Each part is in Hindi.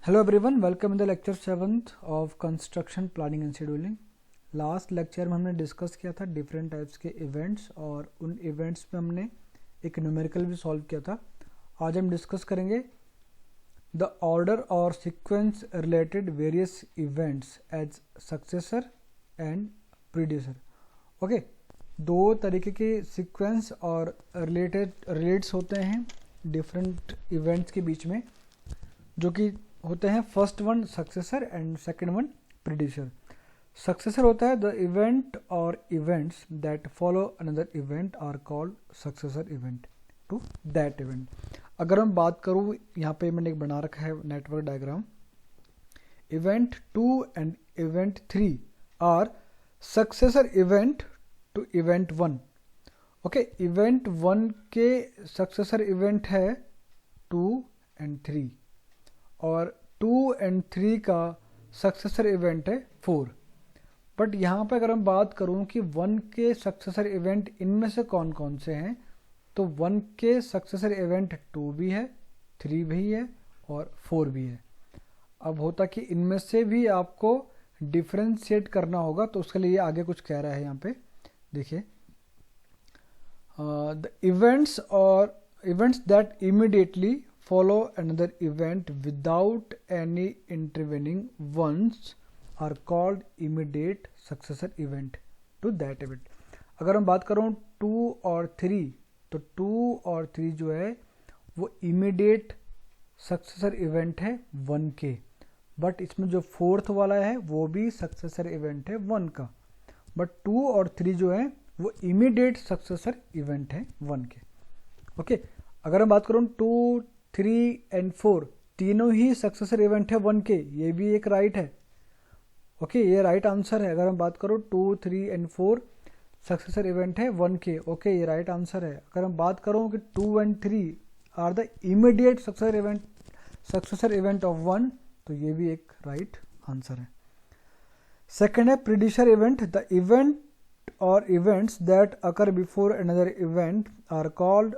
Hello everyone, welcome in the lecture 7th of construction planning and scheduling. Last lecture में हमने डिस्कस किया था डिफरेंट टाइप्स के इवेंट्स और उन इवेंट्स में हमने एक न्यूमेरिकल भी सॉल्व किया था। आज हम डिस्कस करेंगे द ऑर्डर और sequence related various events as successor and predecessor. Okay, दो तरीके के सीक्वेंस और रिलेट्स होते हैं डिफरेंट इवेंट्स के बीच में, जो कि होते हैं first one successor and second one predecessor. Successor होता है द इवेंट और events that follow another event are called successor event to that event. अगर हम बात करूँ, यहाँ पे मैंने एक बना रखा है network diagram. Event 2 and event 3 are successor event to event 1। Okay, event 1 के सक्सेसर इवेंट है 2 एंड 3 और 2 एंड 3 का सक्सेसर इवेंट है 4। बट यहाँ पे अगर हम बात करूँ कि 1 के सक्सेसर इवेंट इनमें से कौन कौन से हैं, तो 1 के सक्सेसर इवेंट 2 भी है, 3 भी है और 4 भी है। अब होता कि इनमें से भी आपको डिफ्रेंशिएट करना होगा, तो उसके लिए आगे कुछ कह रहा है यहाँ पे, देखिए। The events that immediately follow another event without any intervening ones are called immediate successor event to that event। अगर हम बात करूँ 2 और 3, तो 2 और 3 जो है वो immediate successor event है 1 के, बट इसमें जो 4th वाला है वो भी successor event है 1 का, बट 2 और 3 जो है वो immediate successor event है 1 के। ओके, अगर हम बात करूँ 2, 3 एंड 4 तीनों ही सक्सेसर इवेंट है 1 के, ये भी एक राइट है। ओके, ये राइट आंसर है। अगर हम बात करो 2, 3 एंड 4 सक्सेसर इवेंट है 1 के, ओके, ये राइट आंसर है। अगर हम बात करो कि 2 and 3 are the immediate successor event of 1, तो ये भी एक राइट आंसर है। सेकेंड है प्रीडियूसर इवेंट। द इवेंट और events that occur before another event are called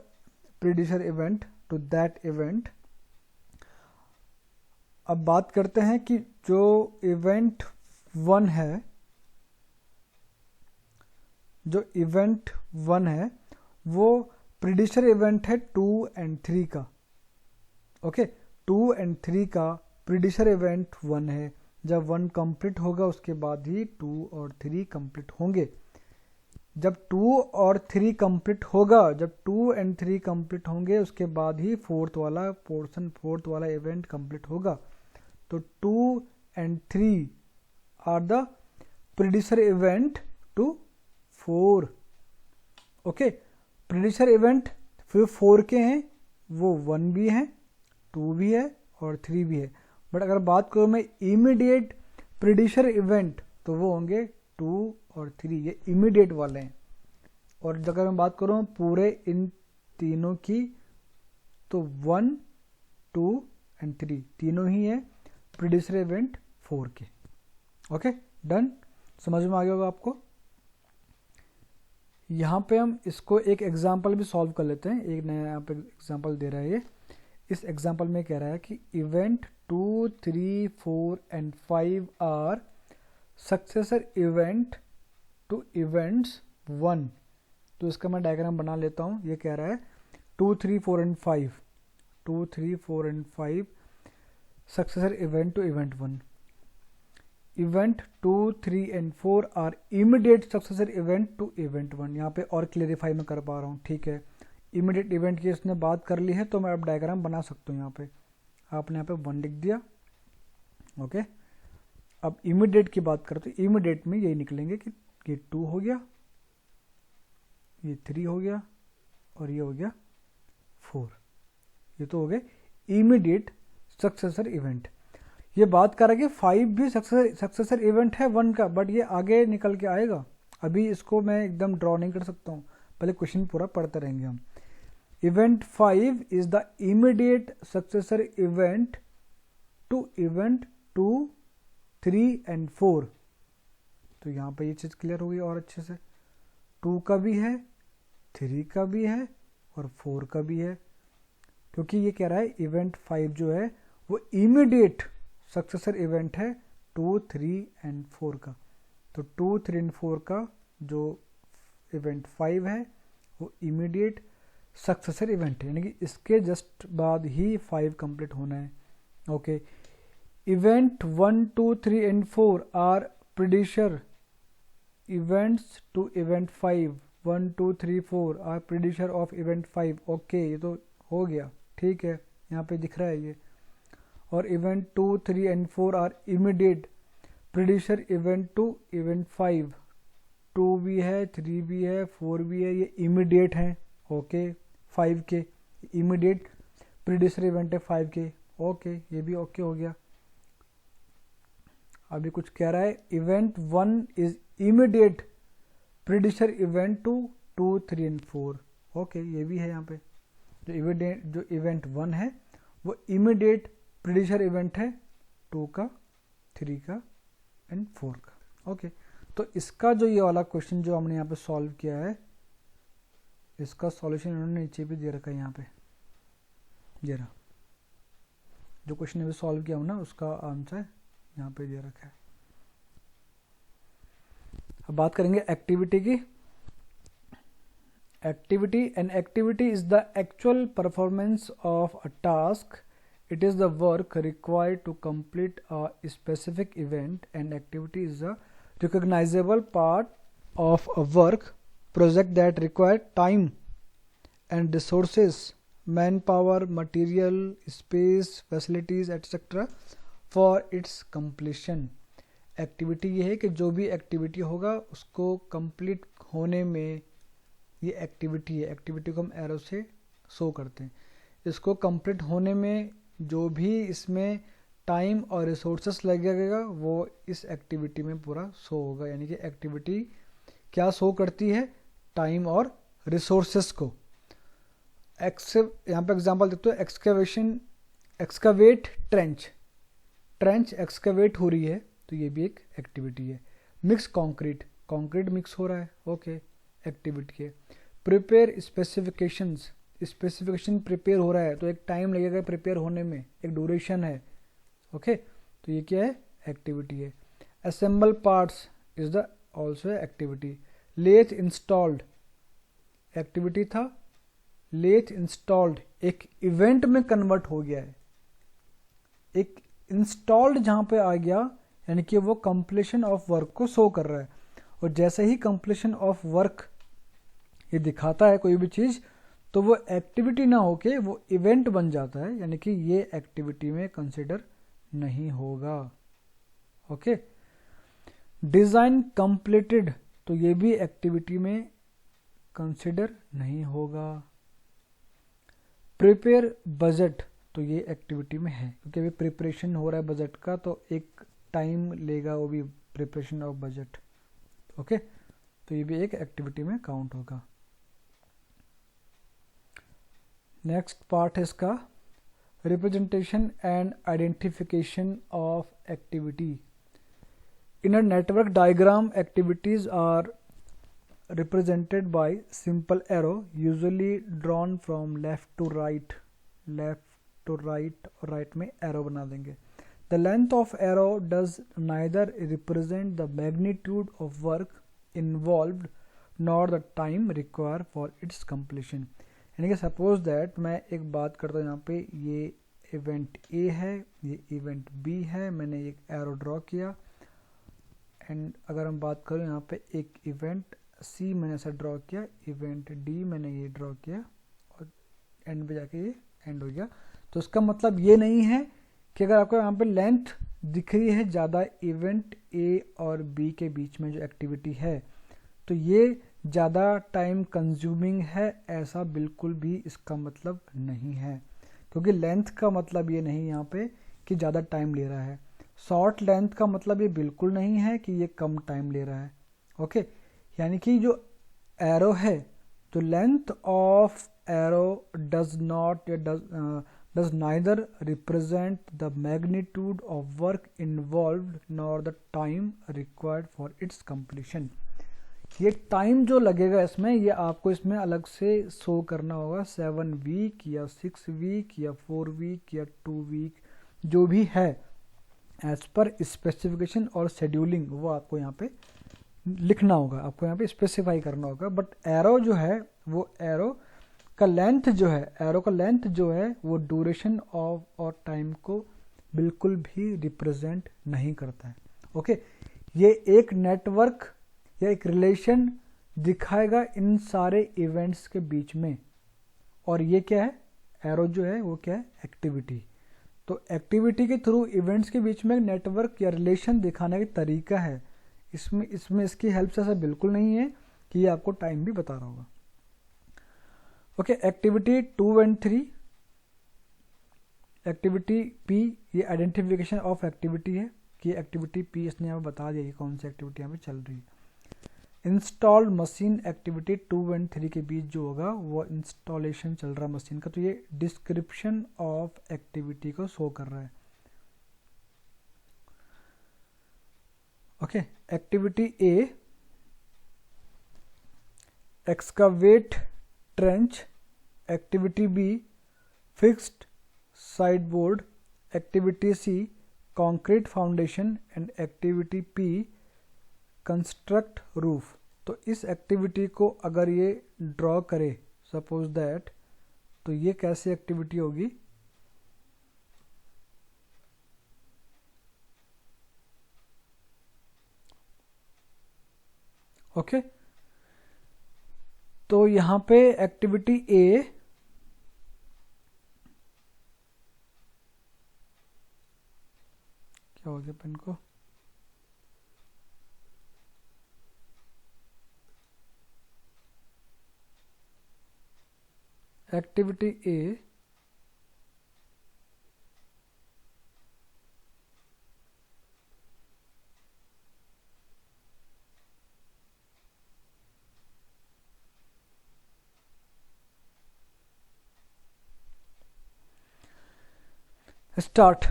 predecessor event to that event. अब बात करते हैं कि जो इवेंट 1 है, वो प्रीडियूसर इवेंट है 2 एंड 3 का। ओके, 2 एंड 3 का प्रीडियूसर इवेंट 1 है। जब 1 कंप्लीट होगा उसके बाद ही 2 और 3 कंप्लीट होंगे। जब 2 और 3 कंप्लीट होगा, जब 2 एंड 3 कंप्लीट होंगे उसके बाद ही 4th वाला इवेंट कंप्लीट होगा। तो 2 and 3 are the predecessor event to 4। Okay, predecessor event फिर 4 के हैं, वो 1 भी है, 2 भी है और 3 भी है। बट अगर बात करूँ मैं इमीडिएट प्रीडियूसर इवेंट, तो वो होंगे 2 और 3, ये इमीडिएट वाले हैं। और अगर मैं बात करूँ पूरे इन तीनों की, तो 1, 2 एंड 3 तीनों ही है प्रीडियूसर इवेंट 4 के। ओके, डन, समझ में आ गया होगा आपको। यहाँ पे हम इसको एक एग्जांपल भी सॉल्व कर लेते हैं। एक नया यहाँ पे एग्जांपल दे रहा है ये। इस एग्जांपल में कह रहा है कि event 2, 3, 4 and 5 are successor event to events 1। तो इसका मैं डायग्राम बना लेता हूँ। ये कह रहा है 2, 3, 4 and 5, 2, 3, 4 and 5 successor event to event 1। Event 2, 3 and 4 are immediate successor event to event 1। यहाँ पे और क्लेरिफाई मैं कर पा रहा हूँ, ठीक है। इमीडिएट इवेंट की इसने बात कर ली है, तो मैं अब डायग्राम बना सकता हूँ। यहाँ पे आपने यहाँ पे 1 लिख दिया। ओके, अब इमीडिएट की बात करते हैं। इमीडिएट में यही निकलेंगे कि ये 2 हो गया, ये 3 हो गया और ये हो गया 4। ये तो हो गए इमीडिएट सक्सेसर इवेंट। ये बात कर रहा है कि 5 भी सक्सेसर इवेंट है 1 का, बट ये आगे निकल के आएगा। अभी इसको मैं एकदम ड्रॉ नहीं कर सकता हूँ, पहले क्वेश्चन पूरा पढ़ते रहेंगे हम। Event 5 is the immediate successor event to event 2, 3 and 4। तो यहाँ पे ये चीज़ क्लियर हो गई और अच्छे से। 2 का भी है, 3 का भी है और 4 का भी है, क्योंकि ये कह रहा है इवेंट 5 जो है वो इमीडिएट सक्सेसर इवेंट है 2, 3 एंड 4 का। तो 2, 3 एंड 4 का जो इवेंट 5 है वो इमीडिएट सक्सेसर इवेंट है, यानी कि इसके जस्ट बाद ही 5 कंप्लीट होना है। Okay, event 1, 2, 3 and 4 are predecessor events to event 5। 1, 2, 3, 4 are predecessor of event 5। Okay, ये तो हो गया, ठीक है, यहाँ पे दिख रहा है ये। और event 2, 3 and 4 are immediate predecessor event to event 5। 2 भी है, 3 भी है, 4 भी है, ये इमीडिएट हैं। ओके, 5 के इमीडिएट प्रीडिशर इवेंट है 5 के। ओके, ये भी ओके हो गया। अभी कुछ कह रहा है, event 1 is immediate predecessor event to 2, 3 and 4। Okay, ये भी है यहाँ पे। जो इवेंट 1 है वो इमीडिएट प्रीडिशर इवेंट है 2 का, 3 का एंड 4 का। ओके, तो इसका जो ये वाला क्वेश्चन जो हमने यहाँ पे सॉल्व किया है, इसका सॉल्यूशन इन्होंने नीचे भी दे रखा है यहाँ पे। ये रहा जो क्वेश्चन अभी सॉल्व किया हूँ ना, उसका आंसर यहाँ पे दे रखा है। अब बात करेंगे एक्टिविटी की। Activity, an activity is the actual performance of a task. It is the work required to complete a specific event. An activity is a recognizable part of a work project that require time and resources, manpower, material, space, facilities, etc. for its completion. Activity ये है कि जो भी एक्टिविटी होगा उसको कंप्लीट होने में, ये एक्टिविटी है। एक्टिविटी को हम एरो से शो करते हैं। इसको कंप्लीट होने में जो भी इसमें टाइम और रिसोर्सेस लगेगा वो इस एक्टिविटी में पूरा शो होगा। यानी कि एक्टिविटी क्या शो करती है, टाइम और रिसोर्सेस को। यहाँ पे एग्जांपल देते हो, excavation, excavate trench, trench excavate हो रही है तो ये भी एक एक्टिविटी है। मिक्स कंक्रीट, कंक्रीट मिक्स हो रहा है, ओके, एक्टिविटी है। प्रिपेयर स्पेसिफिकेशंस, स्पेसिफिकेशन प्रिपेयर हो रहा है तो एक टाइम लगेगा प्रिपेयर होने में, एक ड्यूरेशन है, ओके, तो ये क्या है, एक्टिविटी है। Assemble parts is the also activity. Lathe installed activity था, लेथ इंस्टॉल्ड एक इवेंट में कन्वर्ट हो गया है। एक इंस्टॉल्ड जहां पे आ गया यानी कि वो कंप्लीशन ऑफ वर्क को शो कर रहा है। और जैसे ही कंप्लीशन ऑफ वर्क ये दिखाता है कोई भी चीज, तो वो एक्टिविटी ना होके वो इवेंट बन जाता है, यानी कि ये एक्टिविटी में कंसिडर नहीं होगा। ओके, डिजाइन कंप्लीटेड तो ये भी एक्टिविटी में कंसिडर नहीं होगा। प्रिपेयर बजट तो ये एक्टिविटी में है, क्योंकि अभी प्रिपरेशन हो रहा है बजट का, तो एक टाइम लेगा वो भी, प्रिपरेशन ऑफ बजट। ओके, तो ये भी एक एक्टिविटी में काउंट होगा। नेक्स्ट पार्ट है इसका representation and identification of activity. In a network diagram activities are represented by simple arrow usually drawn from left to right और right में arrow बना देंगे। The length of arrow does neither represent the magnitude of work involved nor the time required for its completion। यानी कि सपोज दैट मैं एक बात करता हूँ, यहाँ पे ये इवेंट A है, ये इवेंट B है, मैंने एक एरो ड्रॉ किया। एंड अगर हम बात करें यहाँ पे एक इवेंट C मैंने ऐसा ड्रॉ किया, इवेंट D मैंने ये ड्रॉ किया और एंड पे जाके ये एंड हो गया। तो इसका मतलब ये नहीं है कि अगर आपको यहाँ पे लेंथ दिख रही है ज़्यादा इवेंट A और B के बीच में जो एक्टिविटी है, तो ये ज़्यादा टाइम कंज्यूमिंग है, ऐसा बिल्कुल भी इसका मतलब नहीं है। क्योंकि लेंथ का मतलब ये नहीं यहाँ पे कि ज़्यादा टाइम ले रहा है। शॉर्ट लेंथ का मतलब ये बिल्कुल नहीं है कि ये कम टाइम ले रहा है। ओके, यानी कि जो एरो है, तो length of arrow does neither represent the magnitude of work involved nor the time required for its completion. ये टाइम जो लगेगा इसमें, ये आपको इसमें अलग से शो करना होगा। 7 वीक या 6 वीक या 4 वीक या 2 वीक जो भी है, एज पर स्पेसिफिकेशन और शेड्यूलिंग वो आपको यहाँ पे लिखना होगा, आपको यहाँ पे स्पेसिफाई करना होगा। बट एरो जो है वो एरो का लेंथ जो है वो ड्यूरेशन ऑफ और टाइम को बिल्कुल भी रिप्रेजेंट नहीं करता है। ओके, ये एक नेटवर्क या एक रिलेशन दिखाएगा इन सारे इवेंट्स के बीच में। और ये क्या है, एरो जो है वो क्या है, एक्टिविटी। तो एक्टिविटी के थ्रू इवेंट्स के बीच में नेटवर्क या रिलेशन दिखाने का तरीका है। इसमें इसकी हेल्प से ऐसा बिल्कुल नहीं है कि ये आपको टाइम भी बता रहा होगा। Okay, activity 2 and 3, activity P, ये आइडेंटिफिकेशन ऑफ एक्टिविटी है कि एक्टिविटी पी इसने यहाँ पे बता दिया कि कौन सी एक्टिविटी यहाँ पे चल रही है। इंस्टॉल्ड मशीन एक्टिविटी 2 एंड 3 के बीच जो होगा वो इंस्टॉलेशन चल रहा है मशीन का, तो ये डिस्क्रिप्शन ऑफ एक्टिविटी को शो कर रहा है। Okay, activity A, excavate trench, activity B, fixed side board, activity C, concrete foundation and activity P, construct roof. तो इस एक्टिविटी को अगर ये ड्रॉ करे सपोज दैट, तो ये कैसी एक्टिविटी होगी, ओके। तो यहां पे एक्टिविटी ए क्या हो गया पेन को, एक्टिविटी ए स्टार्ट।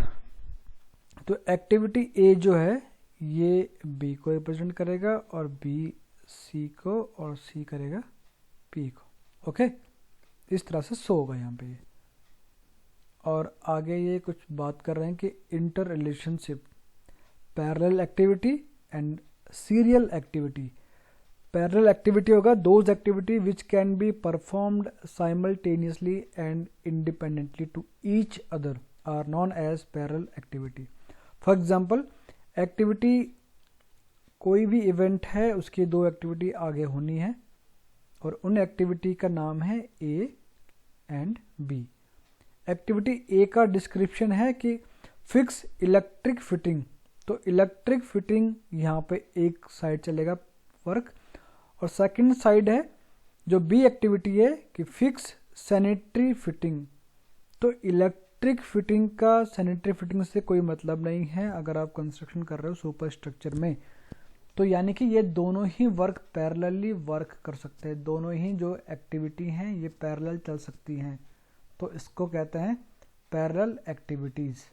तो एक्टिविटी ए जो है ये बी को रिप्रेजेंट करेगा और बी सी को और सी करेगा पी को। ओके, इस तरह से शो होगा यहाँ पे। और आगे ये कुछ बात कर रहे हैं कि inter relationship, parallel activity and serial activity. Parallel activity होगा those activity which can be performed simultaneously and independently to each other are known as parallel activity. For example, activity कोई भी इवेंट है उसकी दो एक्टिविटी आगे होनी है और उन एक्टिविटी का नाम है A and B. Activity A का डिस्क्रिप्शन है कि फिक्स इलेक्ट्रिक फिटिंग, तो इलेक्ट्रिक फिटिंग यहाँ पे एक साइड चलेगा वर्क, और सेकंड साइड है जो बी एक्टिविटी है कि फिक्स सैनिटरी फिटिंग। तो इलेक्ट्रिक फिटिंग का सैनिटरी फिटिंग से कोई मतलब नहीं है अगर आप कंस्ट्रक्शन कर रहे हो सुपर स्ट्रक्चर में। तो यानी कि ये दोनों ही वर्क पैरेलली वर्क कर सकते हैं, दोनों ही जो एक्टिविटी हैं ये पैरेलल चल सकती हैं, तो इसको कहते हैं पैरेलल एक्टिविटीज।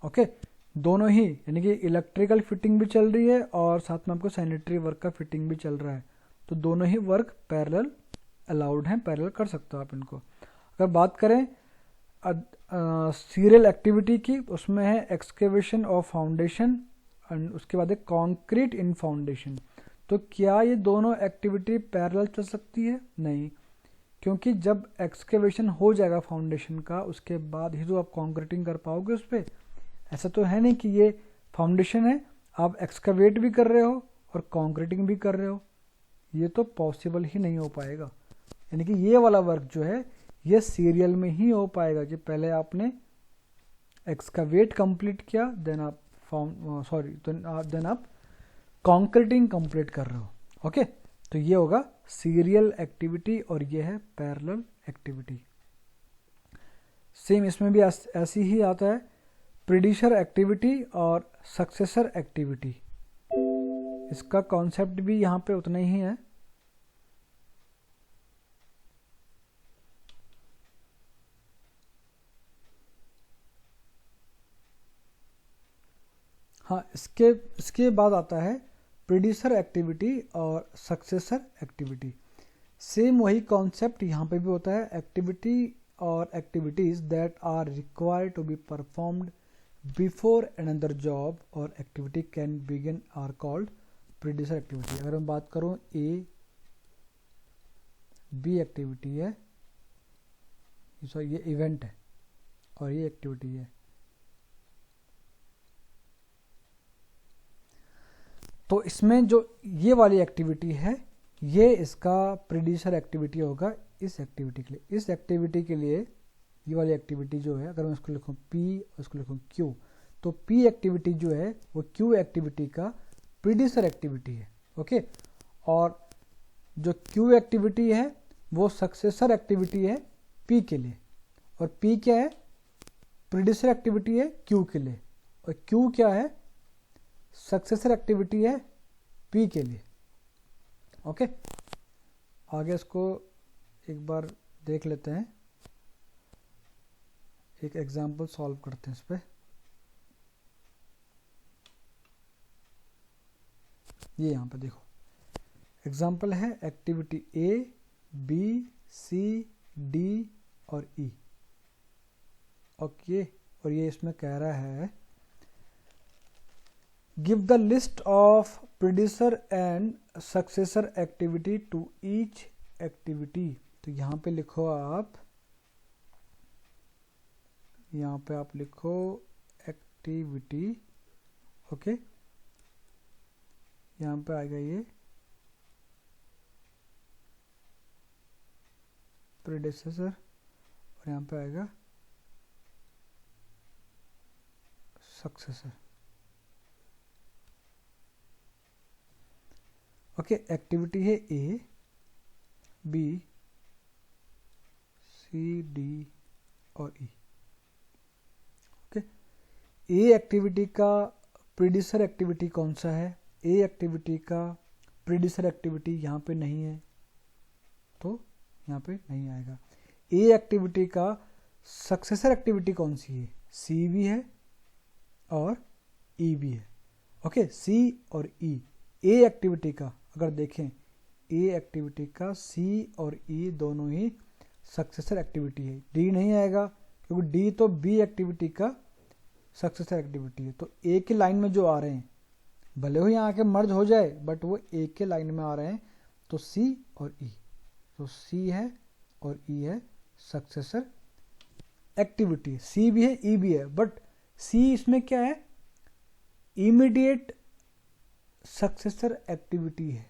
ओके, दोनों ही, यानी कि इलेक्ट्रिकल फिटिंग भी चल रही है और साथ में आपको सैनिटरी वर्क का फिटिंग भी चल रहा है, तो दोनों ही वर्क पैरेलल अलाउड हैं, पैरेलल कर सकते हो आप इनको। अगर बात करें सीरियल एक्टिविटी की, उसमें है एक्सकेवेशन ऑफ फाउंडेशन एंड उसके बाद है कंक्रीट इन फाउंडेशन। तो क्या ये दोनों एक्टिविटी पैरेलल चल सकती है? नहीं, क्योंकि जब एक्सकेवेशन हो जाएगा फाउंडेशन का उसके बाद ही तो आप कंक्रीटिंग कर पाओगे उस पर। ऐसा तो है नहीं कि ये फाउंडेशन है आप एक्सकवेट भी कर रहे हो और कंक्रीटिंग भी कर रहे हो, ये तो पॉसिबल ही नहीं हो पाएगा। यानी कि ये वाला वर्क जो है ये सीरियल में ही हो पाएगा कि पहले आपने एक्सकवेट कंप्लीट किया, देन आप देन आप कंक्रीटिंग कंप्लीट कर रहे हो। ओके, तो ये होगा सीरियल एक्टिविटी और ये है पैरेलल एक्टिविटी। सेम इसमें भी ऐसी ही आता है प्रीडिसर एक्टिविटी और सक्सेसर एक्टिविटी। इसका कॉन्सेप्ट भी यहाँ पे उतना ही है। हाँ, इसके बाद आता है प्रीडिसर एक्टिविटी और सक्सेसर एक्टिविटी। सेम वही कॉन्सेप्ट यहाँ पे भी होता है, एक्टिविटी और activities that are required to be performed before another job और activity can begin are called predecessor activity. अगर मैं बात करूं ए बी एक्टिविटी है, सॉरी ये इवेंट है और ये एक्टिविटी है, तो इसमें जो ये वाली एक्टिविटी है ये इसका प्रीडिसर एक्टिविटी होगा इस एक्टिविटी के लिए। इस एक्टिविटी के लिए ये वाली एक्टिविटी जो है, अगर मैं इसको लिखूं P और इसको लिखूं Q, तो P एक्टिविटी जो है वो Q एक्टिविटी का प्रीडिसर एक्टिविटी है। ओके, और जो Q एक्टिविटी है वो सक्सेसर एक्टिविटी है P के लिए, और P क्या है, प्रीडिसर एक्टिविटी है Q के लिए, और Q क्या है, सक्सेसर एक्टिविटी है P के लिए। ओके, आगे इसको एक बार देख लेते हैं, एक एग्जाम्पल सॉल्व करते हैं इस पे। ये यहाँ पे देखो एग्जाम्पल है, activity A B C D और E। ओके, और ये इसमें कह रहा है give the list of predecessor and successor activity to each activity. तो यहाँ पे लिखो आप, यहाँ पे आप लिखो एक्टिविटी। ओके, यहाँ पे आएगा ये प्रीडिसेसर और यहाँ पे आएगा सक्सेसर। ओके, एक्टिविटी है A B C D और E। ओके, A एक्टिविटी का प्रीडिसर एक्टिविटी कौन सा है, A एक्टिविटी का प्रीडिसर एक्टिविटी यहाँ पे नहीं है तो यहाँ पे नहीं आएगा। A एक्टिविटी का सक्सेसर एक्टिविटी कौन सी है, C भी है और E भी है। ओके, C और E। A एक्टिविटी का अगर देखें, A एक्टिविटी का C और E दोनों ही सक्सेसर एक्टिविटी है, D नहीं आएगा क्योंकि D तो B एक्टिविटी का सक्सेसर एक्टिविटी है। तो A की लाइन में जो आ रहे हैं, भले हो यहाँ के मर्ज हो जाए बट वो A के लाइन में आ रहे हैं, तो C और E, तो C है और E है सक्सेसर एक्टिविटी। C भी है E भी है, बट C इसमें क्या है, इमीडिएट सक्सेसर एक्टिविटी है,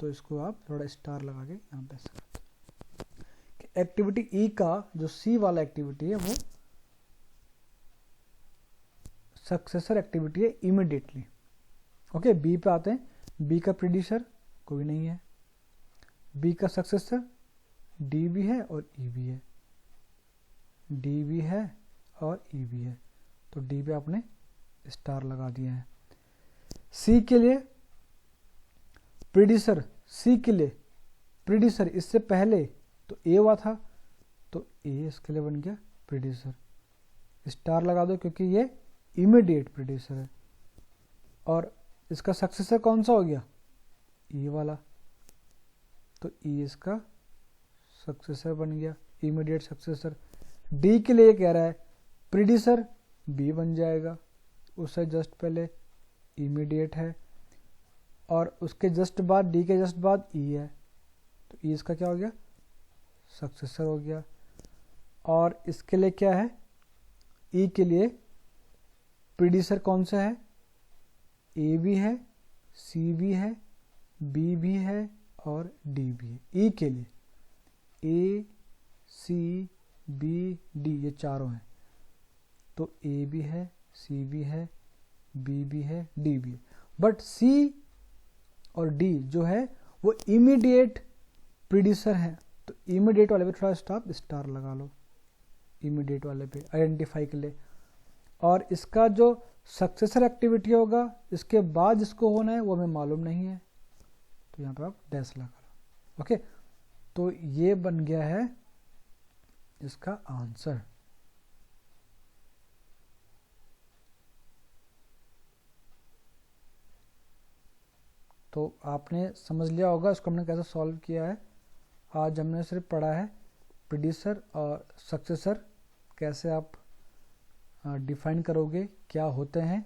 तो इसको आप थोड़ा स्टार लगा के यहाँ पे ऐसा करते हैं। एक्टिविटी ई का जो सी वाला एक्टिविटी है वो सक्सेसर एक्टिविटी है इमीडिएटली। ओके, बी पे आते हैं, बी का प्रीडिसर कोई नहीं है, बी का सक्सेसर डी भी है और ई भी है, डी भी है और ई भी है, तो डी पे आपने स्टार लगा दिया है। सी के लिए प्रीडिसर, सी के लिए प्रीडिसर इससे पहले तो ए हुआ था, तो ए इसके लिए बन गया प्रीडिसर, स्टार लगा दो क्योंकि ये इमीडिएट प्रीडिसर है। और इसका सक्सेसर कौन सा हो गया, ई वाला, तो ई इसका सक्सेसर बन गया, इमीडिएट सक्सेसर। डी के लिए कह रहा है प्रीडिसर, बी बन जाएगा, उससे जस्ट पहले इमीडिएट है, और उसके जस्ट बाद, डी के जस्ट बाद ई है, तो ई इसका क्या हो गया, सक्सेसर हो गया। और इसके लिए क्या है, ई के लिए प्रीडिसर कौन सा है, ए भी है, सी भी है, बी भी है और डी भी है। ई के लिए ए सी बी डी ये चारों हैं, तो ए भी है, सी भी है, बी भी है, डी भी है, बट सी और डी जो है वो इमीडिएट प्रीडिसर है, तो इमीडिएट वाले पे थोड़ा स्टार लगा लो, इमीडिएट वाले पे आइडेंटिफाई के लिए। और इसका जो सक्सेसर एक्टिविटी होगा इसके बाद जिसको होना है वो हमें मालूम नहीं है, तो यहाँ पे आप डैश लगा लो। ओके, तो ये बन गया है इसका आंसर। तो आपने समझ लिया होगा इसको हमने कैसे सॉल्व किया है। आज हमने सिर्फ पढ़ा है प्रीडिसर और सक्सेसर कैसे आप डिफाइन करोगे क्या होते हैं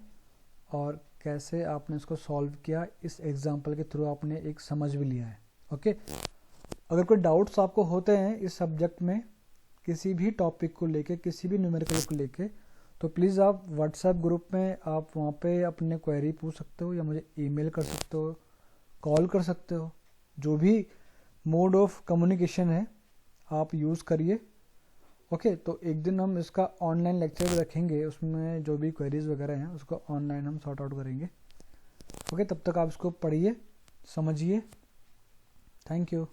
और कैसे आपने इसको सॉल्व किया। इस एग्जांपल के थ्रू आपने एक समझ भी लिया है। ओके, अगर कोई डाउट्स आपको होते हैं इस सब्जेक्ट में किसी भी टॉपिक को लेके, किसी भी न्यूमेरिकल को लेके, तो प्लीज़ आप व्हाट्सएप ग्रुप में आप वहाँ पे अपने क्वेरी पूछ सकते हो या मुझे ईमेल कर सकते हो, कॉल कर सकते हो। जो भी मोड ऑफ कम्युनिकेशन है आप यूज़ करिए। ओके, तो एक दिन हम इसका ऑनलाइन लेक्चर भी रखेंगे, उसमें जो भी क्वेरीज वगैरह हैं उसको ऑनलाइन हम सॉर्ट आउट करेंगे। ओके, तब तक आप इसको पढ़िए, समझिए। Thank you.